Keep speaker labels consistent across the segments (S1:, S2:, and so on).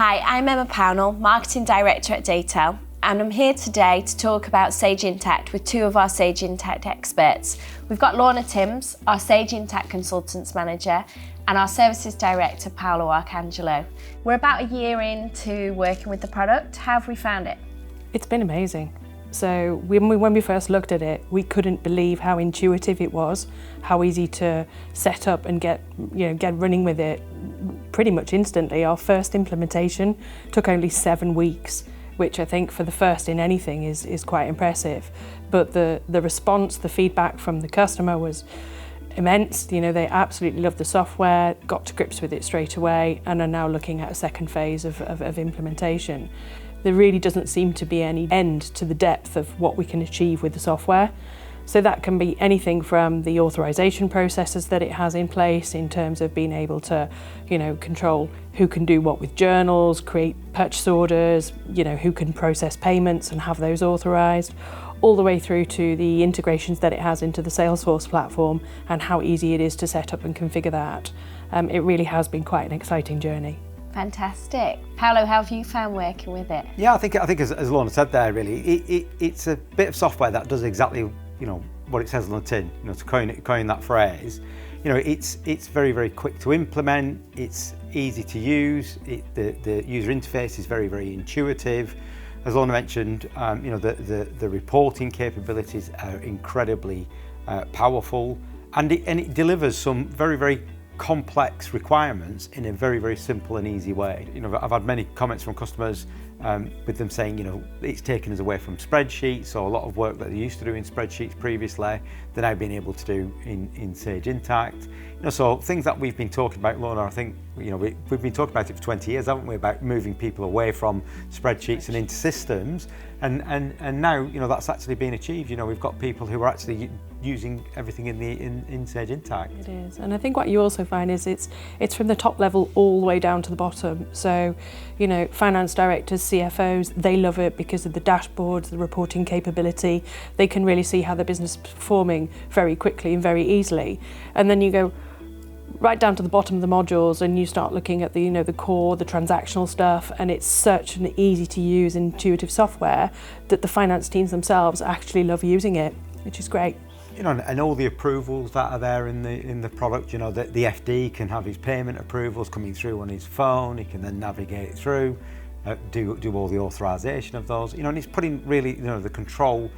S1: Hi, I'm Emma Pownell, Marketing Director at Datel, and I'm here today to talk about Sage Intacct with two of our Sage Intacct experts. We've got Lorna Timms, our Sage Intacct Consultants Manager, and our Services Director, Paolo Arcangelo. We're about a year into working with the product. How have we found it?
S2: It's been amazing. So when we first looked at it, we couldn't believe how intuitive it was, how easy to set up and get running with it pretty much instantly. Our first implementation took only 7 weeks, which I think for the first in anything is quite impressive. But the response, the feedback from the customer was immense. They absolutely loved the software, got to grips with it straight away, and are now looking at a second phase of implementation. There really doesn't seem to be any end to the depth of what we can achieve with the software. So that can be anything from the authorization processes that it has in place in terms of being able to, control who can do what with journals, create purchase orders, who can process payments and have those authorized, all the way through to the integrations that it has into the Salesforce platform and how easy it is to set up and configure that. It really has been quite an exciting journey.
S1: Fantastic. Paolo, how have you found working with it?
S3: Yeah, I think as Lorna said there, really, it's a bit of software that does exactly, what it says on the tin. To coin that phrase, it's very, very quick to implement. It's easy to use. The user interface is very, very intuitive. As Lorna mentioned, the reporting capabilities are incredibly powerful, and it delivers some very, very complex requirements in a very, very simple and easy way. I've had many comments from customers with them saying, it's taken us away from spreadsheets, or a lot of work that they used to do in spreadsheets previously, they're now being able to do in Sage Intacct. So things that we've been talking about, Lorna, I think, we've been talking about it for 20 years, haven't we, about moving people away from spreadsheets and into systems, and now, that's actually been achieved. We've got people who are actually using everything in Sage Intacct.
S2: It is, and I think what you also find is it's from the top level all the way down to the bottom. So, finance directors, CFOs, they love it because of the dashboards, the reporting capability. They can really see how the business is performing very quickly and very easily. And then you go right down to the bottom of the modules and you start looking at the core, the transactional stuff, and it's such an easy to use, intuitive software that the finance teams themselves actually love using it, which is great.
S3: And all the approvals that are there in the product, that the FD can have his payment approvals coming through on his phone. He can then navigate it through, do all the authorization of those. And it's putting really, the control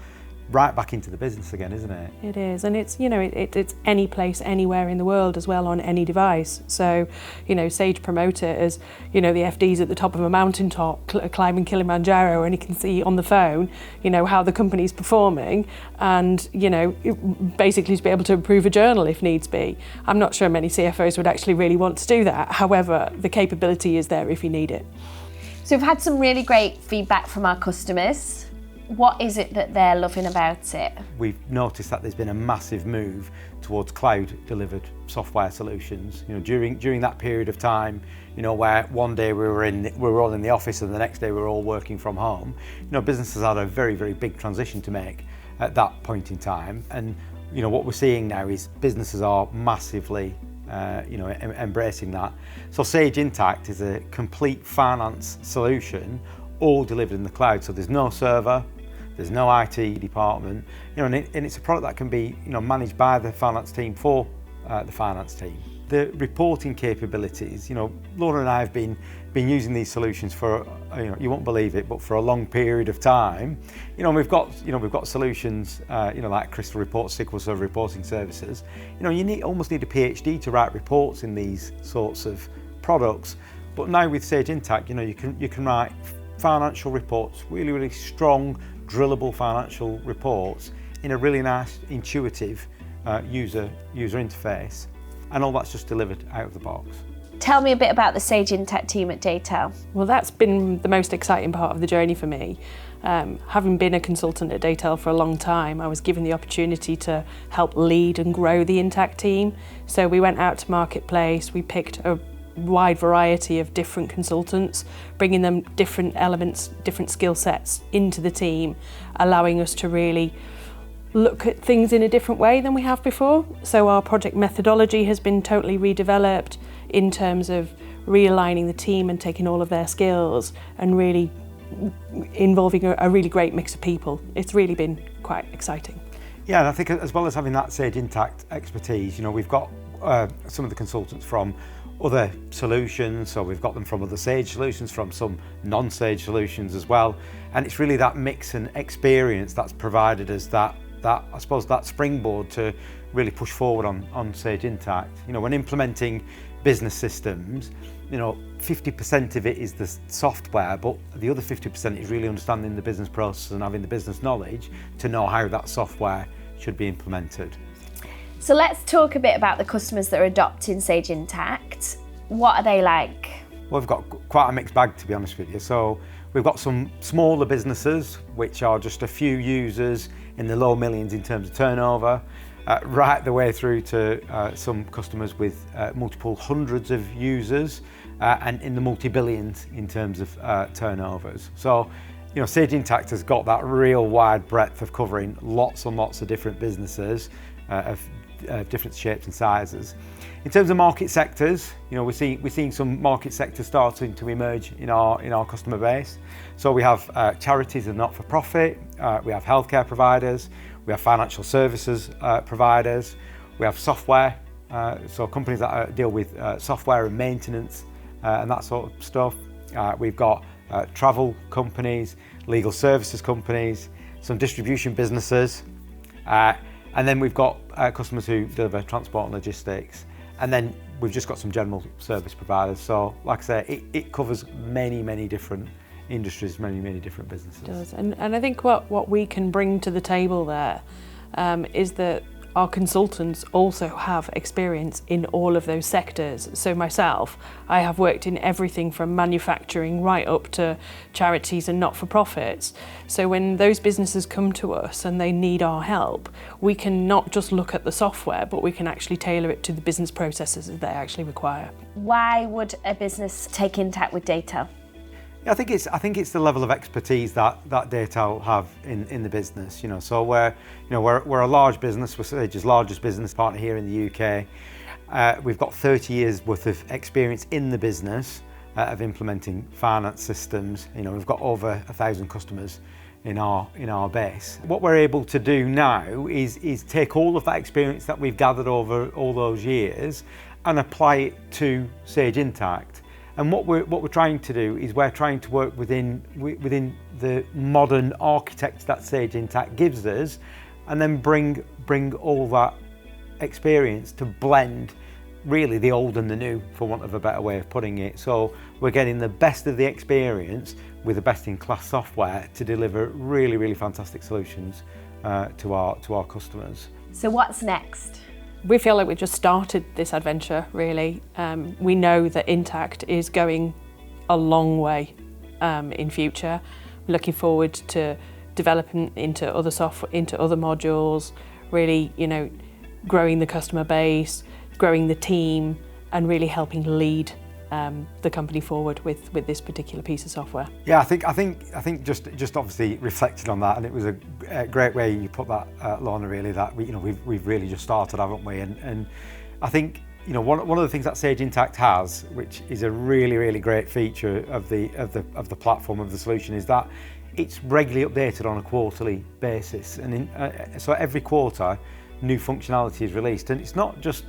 S3: right back into the business again, isn't it?
S2: It is, and it's it's any place, anywhere in the world as well, on any device. So, Sage promote it as the FD's at the top of a mountaintop climbing Kilimanjaro, and he can see on the phone, how the company's performing, and basically to be able to approve a journal if needs be. I'm not sure many CFOs would actually really want to do that. However, the capability is there if you need it.
S1: So we've had some really great feedback from our customers. What is it that they're loving about it? We've
S3: noticed that there's been a massive move towards cloud-delivered software solutions. During that period of time, where one day we were all in the office and the next day we were all working from home. Businesses had a very, very big transition to make at that point in time. And what we're seeing now is businesses are massively embracing that. So Sage Intacct is a complete finance solution, all delivered in the cloud. So there's no server, there's no IT department, and it's a product that can be managed by the finance team for the finance team. The reporting capabilities, Laura and I have been using these solutions for, you won't believe it, but for a long period of time. We've got solutions, like Crystal Reports, SQL Server reporting services. You almost need a PhD to write reports in these sorts of products. But now with Sage Intacct, you can write financial reports, really, really strong, drillable financial reports in a really nice, intuitive user interface, and all that's just delivered out of the box.
S1: Tell me a bit about the Sage Intacct team at Datel.
S2: Well, that's been the most exciting part of the journey for me. Having been a consultant at Datel for a long time, I was given the opportunity to help lead and grow the Intacct team. So we went out to marketplace, we picked a wide variety of different consultants, bringing them different elements, different skill sets into the team, allowing us to really look at things in a different way than we have before. So our project methodology has been totally redeveloped in terms of realigning the team and taking all of their skills and really involving a really great mix of people. It's really been quite exciting.
S3: Yeah, and I think as well as having that Sage Intacct expertise, we've got some of the consultants from other solutions, so we've got them from other Sage solutions, from some non-Sage solutions as well, and it's really that mix and experience that's provided us that I suppose that springboard to really push forward on Sage Intacct. When implementing business systems, 50% of it is the software, but the other 50% is really understanding the business process and having the business knowledge to know how that software should be implemented.
S1: So let's talk a bit about the customers that are adopting Sage Intacct. What are they like?
S3: Well, we've got quite a mixed bag, to be honest with you. So we've got some smaller businesses, which are just a few users in the low millions in terms of turnover, right the way through to some customers with multiple hundreds of users and in the multi-billions in terms of turnovers. So, Sage Intacct has got that real wide breadth of covering lots and lots of different businesses of different shapes and sizes. In terms of market sectors, we're seeing some market sectors starting to emerge in our customer base. So we have charities and not-for-profit, we have healthcare providers, we have financial services providers, we have software, so companies that deal with software and maintenance and that sort of stuff. We've got travel companies, legal services companies, some distribution businesses, and then we've got customers who deliver transport and logistics. And then we've just got some general service providers. So, like I say, it covers many different industries, many different businesses.
S2: It does. And I think what we can bring to the table there is that our consultants also have experience in all of those sectors. So myself, I have worked in everything from manufacturing right up to charities and not-for-profits. So when those businesses come to us and they need our help, we can not just look at the software, but we can actually tailor it to the business processes that they actually require.
S1: Why would a business take Intacct with Datel?
S3: Yeah, I think it's the level of expertise that Datel have in the business. So we're a large business. We're Sage's largest business partner here in the UK. We've got 30 years worth of experience in the business of implementing finance systems. We've got over 1,000 customers in our base. What we're able to do now is take all of that experience that we've gathered over all those years and apply it to Sage Intacct. And what we're trying to do is we're trying to work within the modern architecture that Sage Intacct gives us, and then bring all that experience to blend really the old and the new, for want of a better way of putting it. So we're getting the best of the experience with the best-in-class software to deliver really fantastic solutions to our customers.
S1: So what's next?
S2: We feel like we've just started this adventure, really. We know that Intacct is going a long way in future. Looking forward to developing into other software, into other modules, really, growing the customer base, growing the team, and really helping lead the company forward with this particular piece of software.
S3: Yeah, I think just obviously reflected on that, and it was a great way you put that, Lorna. Really, that we've really just started, haven't we? And I think one of the things that Sage Intacct has, which is a really great feature of the platform, of the solution, is that it's regularly updated on a quarterly basis, and so every quarter new functionality is released, and it's not just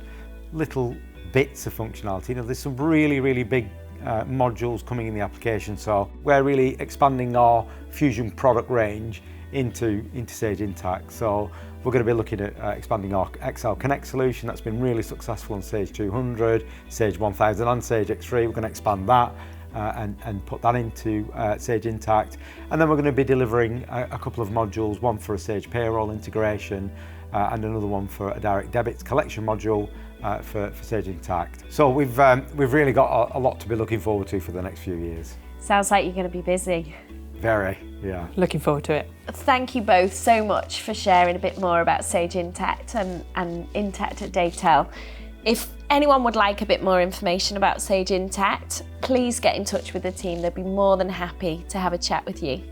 S3: little bits of functionality. There's some really big modules coming in the application, so we're really expanding our Fusion product range into Sage Intacct. So we're going to be looking at expanding our Excel Connect solution that's been really successful on Sage 200, Sage 1000 and Sage X3. We're going to expand that and put that into Sage Intacct, and then we're going to be delivering a couple of modules, one for a Sage payroll integration and another one for a direct debits collection module for Sage Intacct. So we've really got a lot to be looking forward to for the next few years.
S1: Sounds like you're going to be busy.
S3: Very, yeah.
S2: Looking forward to it.
S1: Thank you both so much for sharing a bit more about Sage Intacct and Intacct at Datel. If anyone would like a bit more information about Sage Intacct, please get in touch with the team. They'd be more than happy to have a chat with you.